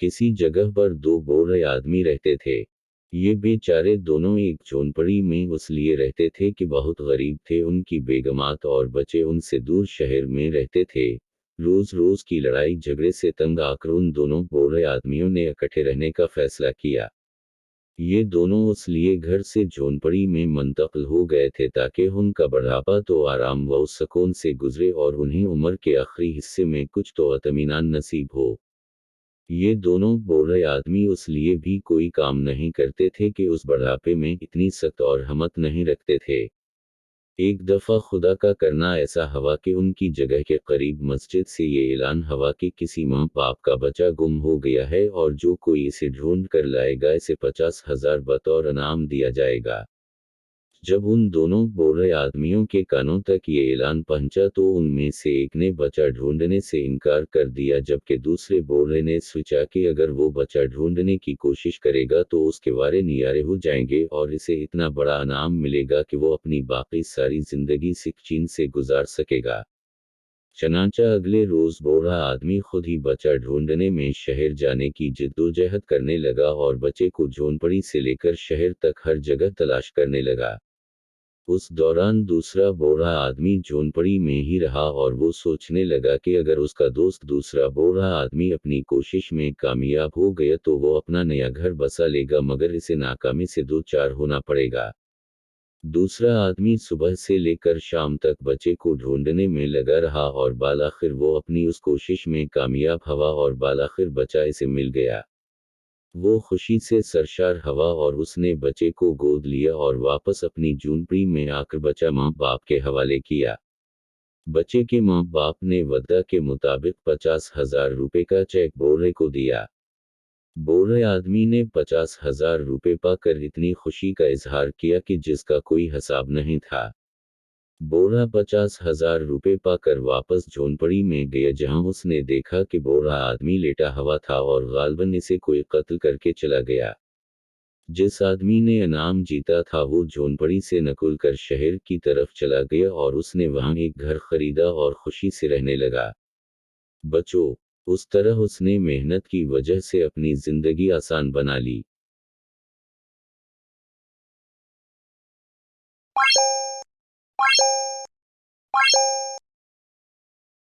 किसी जगह पर दो बूढ़े आदमी रहते थे। ये बेचारे दोनों एक झोंपड़ी में इसलिए रहते थे कि बहुत गरीब थे। उनकी बेगमात और बच्चे उनसे दूर शहर में रहते थे। रोज रोज की लड़ाई झगड़े से तंग आकर उन दोनों बूढ़े आदमियों ने इकट्ठे रहने का फैसला किया। ये दोनों इसलिए घर से झोंपड़ी में मुंतकिल हो गए थे ताकि उनका बुढ़ापा तो आराम व सुकून से गुजरे और उन्हें उम्र के आखिरी हिस्से में कुछ तो इत्मीनान नसीब हो। ये दोनों बूढ़े आदमी इसलिए भी कोई काम नहीं करते थे कि उस बुढ़ापे में इतनी सख्त और हिम्मत नहीं रखते थे। एक दफ़ा खुदा का करना ऐसा हुआ कि उनकी जगह के करीब मस्जिद से ये ऐलान हुआ कि किसी माँ बाप का बच्चा गुम हो गया है और जो कोई इसे ढूंढ कर लाएगा इसे 50,000 बतौर इनाम दिया जाएगा। जब उन दोनों बूढ़े आदमियों के कानों तक ये ऐलान पहुंचा तो उनमें से एक ने बच्चा ढूंढने से इनकार कर दिया, जबकि दूसरे बूढ़े ने सोचा कि अगर वो बच्चा ढूंढने की कोशिश करेगा तो उसके वारे नियारे हो जाएंगे और इसे इतना बड़ा इनाम मिलेगा कि वो अपनी बाकी सारी जिंदगी सिकचीन से गुजार सकेगा। चनांचा अगले रोज बूढ़ा आदमी खुद ही बच्चा ढूंढने में शहर जाने की जिद्दोजहद करने लगा और बच्चे को झोंपड़ी से लेकर शहर तक हर जगह तलाश करने लगा। उस दौरान दूसरा बूढ़ा आदमी झोंपड़ी में ही रहा और वो सोचने लगा कि अगर उसका दोस्त दूसरा बूढ़ा आदमी अपनी कोशिश में कामयाब हो गया तो वो अपना नया घर बसा लेगा, मगर इसे नाकामी से दो चार होना पड़ेगा। दूसरा आदमी सुबह से लेकर शाम तक बच्चे को ढूंढने में लगा रहा और बालाखिर वो अपनी उस कोशिश में कामयाब हुआ और बालाखिर बच्चा इसे मिल गया। वो खुशी से सरशार हुआ और उसने बच्चे को गोद लिया और वापस अपनी झोंपड़ी में आकर बच्चा माँ बाप के हवाले किया। बच्चे के माँ बाप ने वादा के मुताबिक 50,000 रुपए का चेक बूढ़े को दिया। बूढ़े आदमी ने 50,000 रुपए पाकर इतनी खुशी का इजहार किया कि जिसका कोई हिसाब नहीं था। बूढ़ा 50,000 रुपए पाकर वापस झोंपड़ी में गया, जहां उसने देखा कि बूढ़ा आदमी लेटा हुआ था और गालबन इसे कोई कत्ल करके चला गया। जिस आदमी ने इनाम जीता था वो झोंपड़ी से निकल कर शहर की तरफ चला गया और उसने वहां एक घर खरीदा और खुशी से रहने लगा। बच्चों, उस तरह उसने मेहनत की वजह से अपनी जिंदगी आसान बना ली।